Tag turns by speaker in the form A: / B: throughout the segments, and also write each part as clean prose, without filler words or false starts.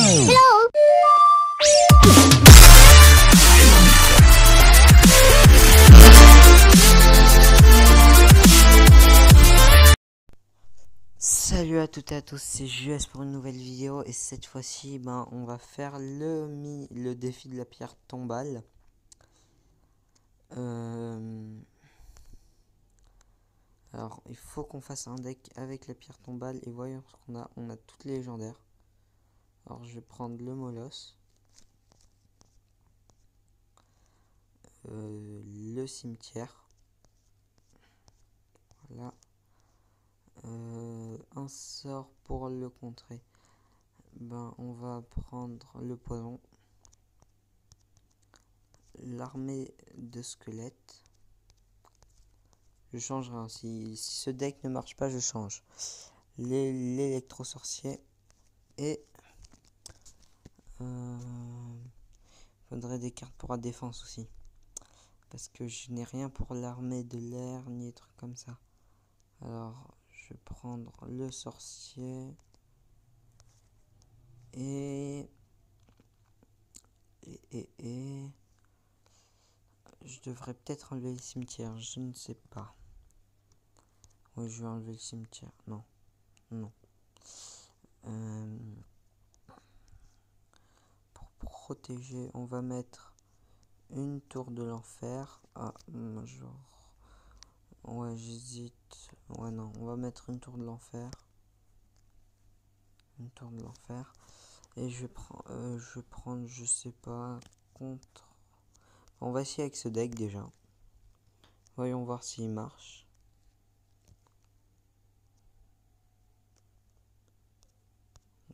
A: Hello.
B: Salut à toutes et à tous, c'est JS pour une nouvelle vidéo et cette fois-ci on va faire le défi de la pierre tombale. Alors il faut qu'on fasse un deck avec la pierre tombale et voyons ce qu'on a. On a toutes les légendaires. Alors je vais prendre le Molosse, le cimetière, voilà, un sort pour le contrer. On va prendre le poison, l'armée de squelettes. Je changerai, hein. Si ce deck ne marche pas, je change. L'électro-sorcier. Et faudrait des cartes pour la défense aussi. Parce que je n'ai rien pour l'armée de l'air, ni des trucs comme ça. Alors, je vais prendre le sorcier. Et je devrais peut-être enlever le cimetière, je ne sais pas. Oui, je vais enlever le cimetière. Non. Pour protéger, on va mettre une tour de l'enfer. Ah, genre. Ouais, j'hésite. Ouais, non, on va mettre une tour de l'enfer. Une tour de l'enfer. Et je vais prendre, je sais pas, contre. On va essayer avec ce deck déjà. Voyons voir s'il marche.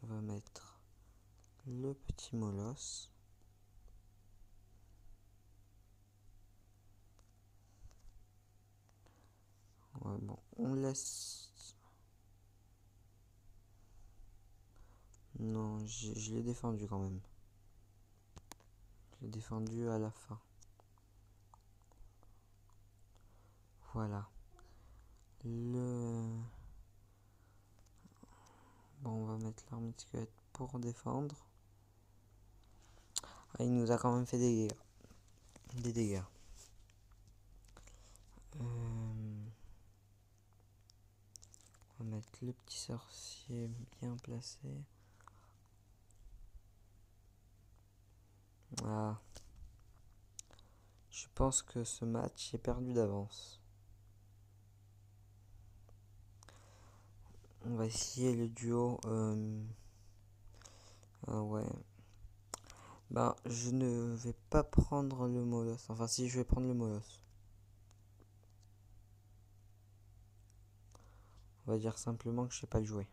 B: On va mettre le petit Molosse. Ouais, bon, on laisse. Non, je l'ai défendu quand même. Je l'ai défendu à la fin. Voilà. Bon, on va mettre l'armée de squelette pour défendre. Ah, il nous a quand même fait des dégâts. Des dégâts. On va mettre le petit sorcier bien placé. Ah. Je pense que ce match est perdu d'avance. On va essayer le duo. Ah ouais. Je ne vais pas prendre le Molosse. Enfin, si, je vais prendre le Molosse. On va dire simplement que je sais pas le jouer.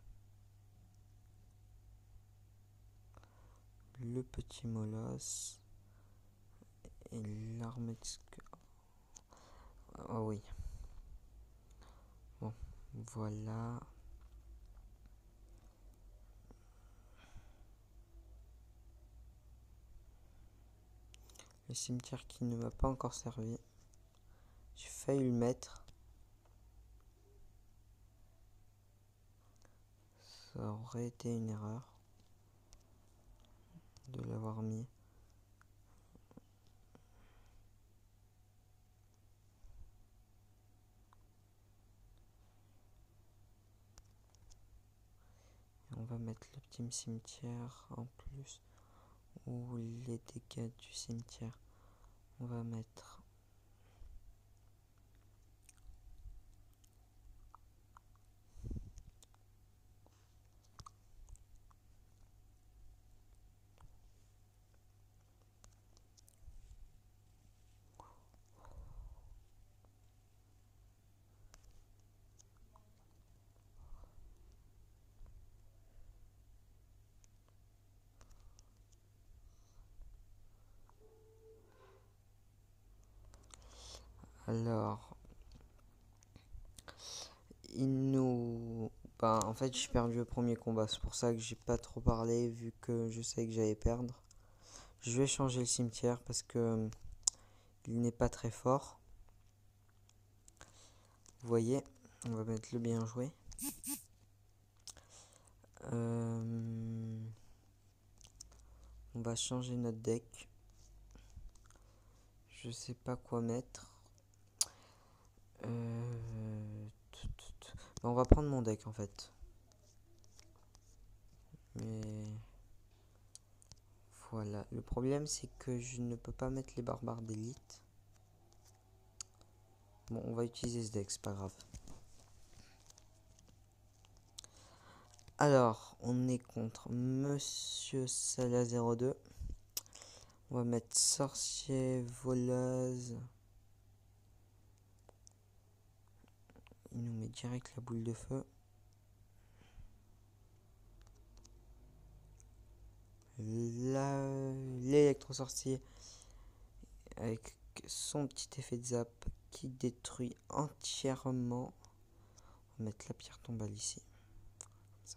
B: Le petit Molosse. Et l'armée de squelette. Ah oui. Bon, voilà. Le cimetière qui ne m'a pas encore servi. J'ai failli le mettre. Ça aurait été une erreur de l'avoir mis. Et on va mettre le petit cimetière en plus. Ou les dégâts du cimetière. On va mettre. Alors. En fait, j'ai perdu le premier combat. C'est pour ça que j'ai pas trop parlé, vu que je sais que j'allais perdre. Je vais changer le cimetière parce que il n'est pas très fort. Vous voyez, on va mettre le bien joué. On va changer notre deck. Je sais pas quoi mettre. On va prendre mon deck en fait. Mais voilà. Le problème c'est que je ne peux pas mettre les barbares d'élite. Bon, on va utiliser ce deck, c'est pas grave. Alors, on est contre Monsieur Salah 02. On va mettre sorcier, voleuse. Il nous met direct la boule de feu. L'électro-sorcier avec son petit effet de zap qui détruit entièrement. On va mettre la pierre tombale ici. Comme ça.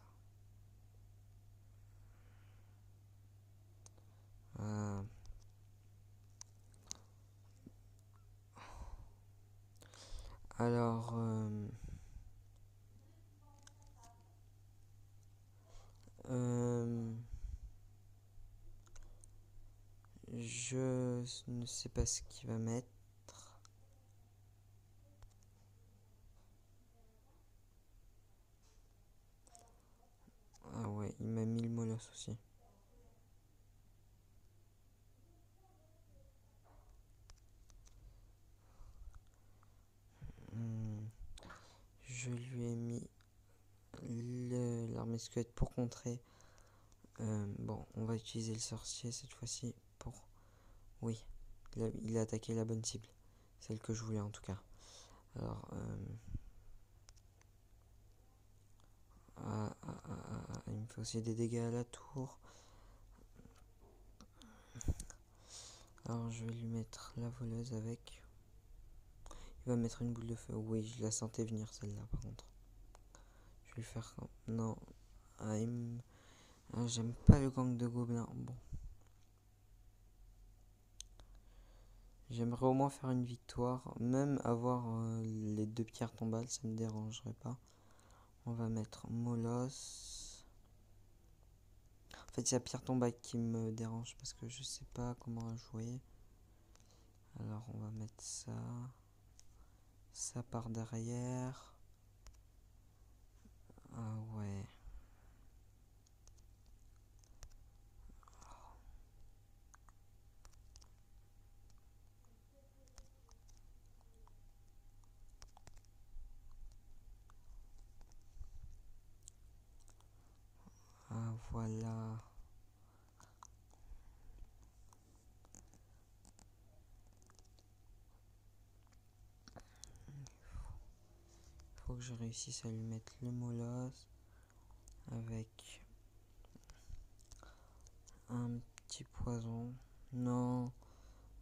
B: Alors, je ne sais pas ce qu'il va mettre. Ah ouais, il m'a mis le molosse aussi. Je lui ai mis l'armée squelette pour contrer. Bon, on va utiliser le sorcier cette fois-ci pour... Oui, il a attaqué la bonne cible. Celle que je voulais en tout cas. Alors, il me fait aussi des dégâts à la tour. Alors, je vais lui mettre la voleuse avec. Il va mettre une boule de feu. Oui, je la sentais venir celle-là par contre. Je vais lui faire... Non. J'aime pas le gang de gobelins. Bon. J'aimerais au moins faire une victoire. Même avoir les 2 pierres tombales, ça me dérangerait pas. On va mettre Molosse. En fait, c'est la pierre tombale qui me dérange parce que je sais pas comment la jouer. Alors, on va mettre ça. Ça par derrière. Ah ouais. Ah voilà. Faut que je réussisse à lui mettre le molosse avec un petit poison. Non,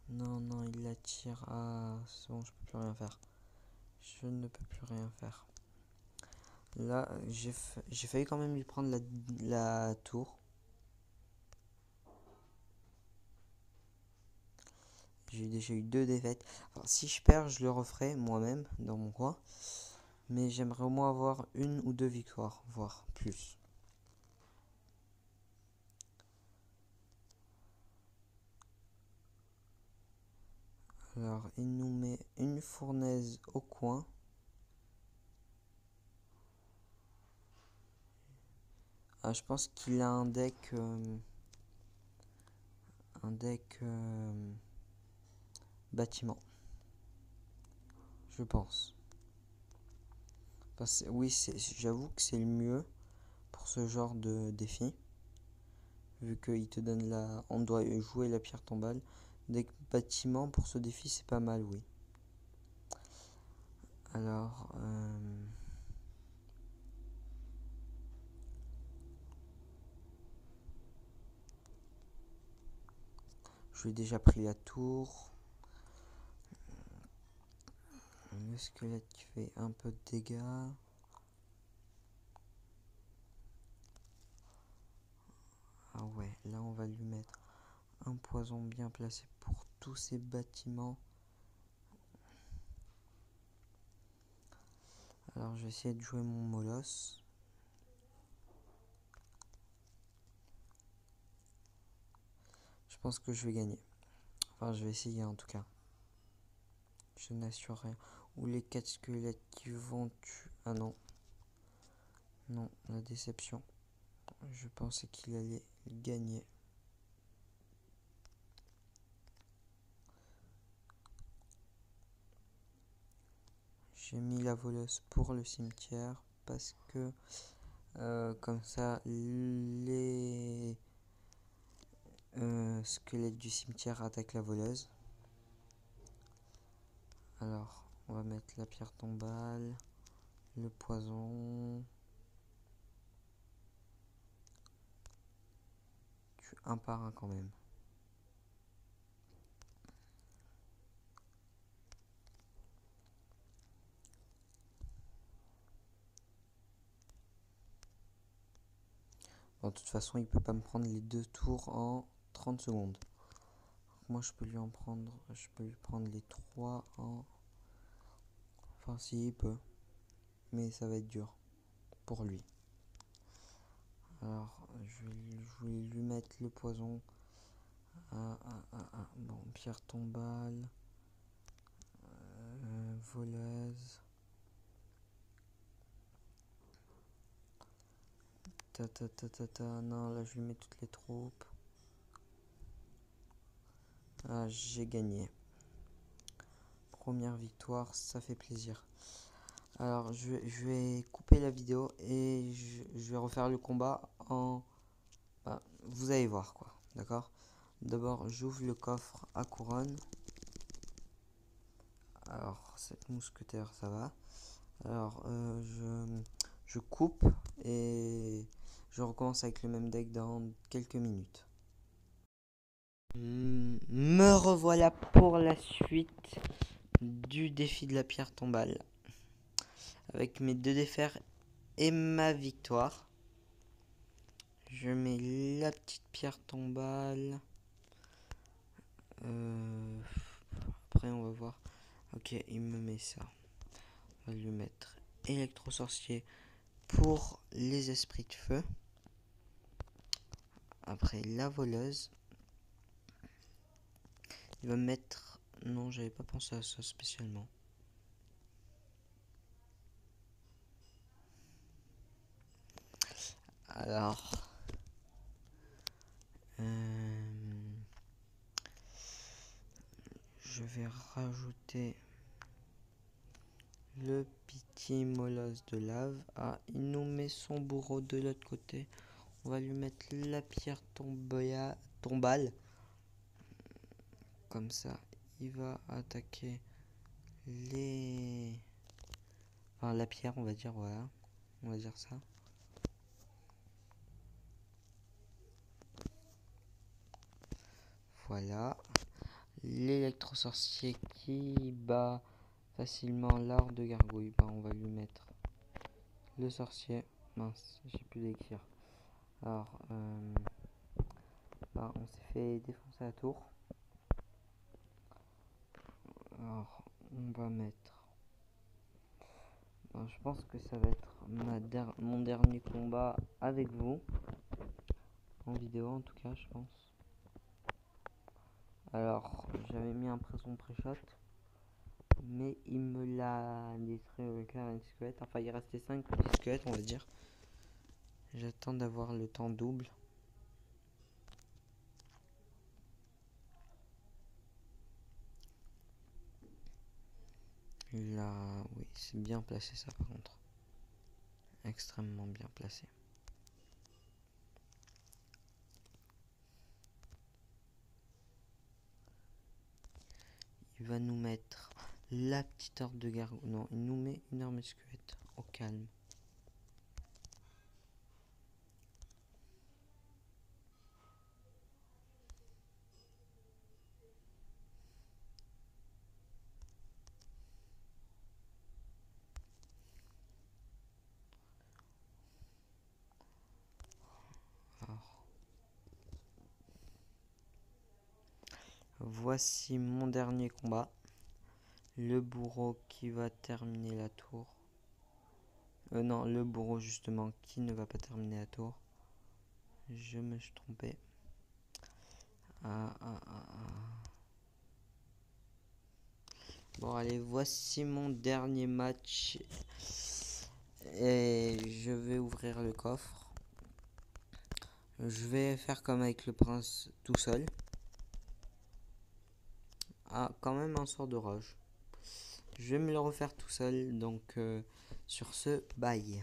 B: non, non, il la tire. Ah, c'est bon, je peux plus rien faire. Je ne peux plus rien faire. Là, j'ai failli quand même lui prendre la tour. J'ai déjà eu 2 défaites. Alors, si je perds, je le referai moi-même dans mon coin. Mais j'aimerais au moins avoir 1 ou 2 victoires, voire plus. Alors, il nous met une fournaise au coin. Ah, je pense qu'il a un deck... bâtiment. Je pense. Oui, j'avoue que c'est le mieux pour ce genre de défi. Vu qu'il te donne la... On doit jouer la pierre tombale. Deck bâtiment pour ce défi, c'est pas mal, oui. Alors... je lui ai déjà pris la tour. Le squelette qui fait un peu de dégâts. Ah ouais, là on va lui mettre un poison bien placé pour tous ces bâtiments. Alors je vais essayer de jouer mon molosse. pense que je vais gagner. Enfin, je vais essayer en tout cas. Je n'assure rien. Ou les 4 squelettes qui vont tuer. Ah non. Non, la déception. Je pensais qu'il allait gagner. J'ai mis la voleuse pour le cimetière parce que comme ça les squelettes du cimetière attaquent la voleuse. Alors on va mettre la pierre tombale, le poison. Un par un quand même. Bon, de toute façon, il peut pas me prendre les 2 tours en 30 secondes. Moi, je peux lui prendre les 3 en... Enfin, si, il peut. Mais ça va être dur pour lui. Alors, je vais lui mettre le poison. Bon, pierre tombale. Voleuse. Non, là, je lui mets toutes les troupes. Ah, j'ai gagné. Première victoire, ça fait plaisir. Alors, je vais couper la vidéo et je vais refaire le combat en... Bah, vous allez voir quoi, d'accord? D'abord, j'ouvre le coffre à couronne. Alors, cette mousquetaire, ça va. Alors, je coupe et je recommence avec le même deck dans quelques minutes. Me revoilà pour la suite du défi de la pierre tombale. Avec mes 2 défers et ma victoire. Je mets la petite pierre tombale. Après on va voir. Ok, il me met ça. On va lui mettre électro-sorcier pour les esprits de feu. Après la voleuse. Il va me mettre... Non, j'avais pas pensé à ça spécialement. Alors... je vais rajouter le petit molosse de lave. Ah, il nous met son bourreau de l'autre côté. On va lui mettre la pierre tombale. Comme ça, il va attaquer les... Enfin, la pierre, on va dire, voilà. On va dire ça. Voilà. L'électro-sorcier qui bat facilement l'art de gargouille. Bah, on va lui mettre le sorcier. Mince, j'ai plus d'écrire. Alors, bah, on s'est fait défoncer la tour. Alors, on va mettre... Bah, je pense que ça va être mon dernier combat avec vous. En vidéo en tout cas, je pense. Alors, j'avais mis un prison pré-shot. Mais il me l'a détruit avec un squelette. Enfin, il restait 5 petits squelettes, on va dire. J'attends d'avoir le temps double. Là, oui, c'est bien placé ça par contre. Extrêmement bien placé. Il va nous mettre la petite horde de gargouilles. Non, il nous met une armée de squelettes. Au calme. Alors, voici mon dernier combat. Le bourreau qui va terminer la tour. Non, le bourreau justement qui ne va pas terminer la tour. Je me suis trompé. Ah, ah, ah, ah. Bon, allez, voici mon dernier match. Et je vais ouvrir le coffre. Je vais faire comme avec le prince tout seul. Ah, quand même un sort d'orage. Je vais me le refaire tout seul. Donc, sur ce, bye.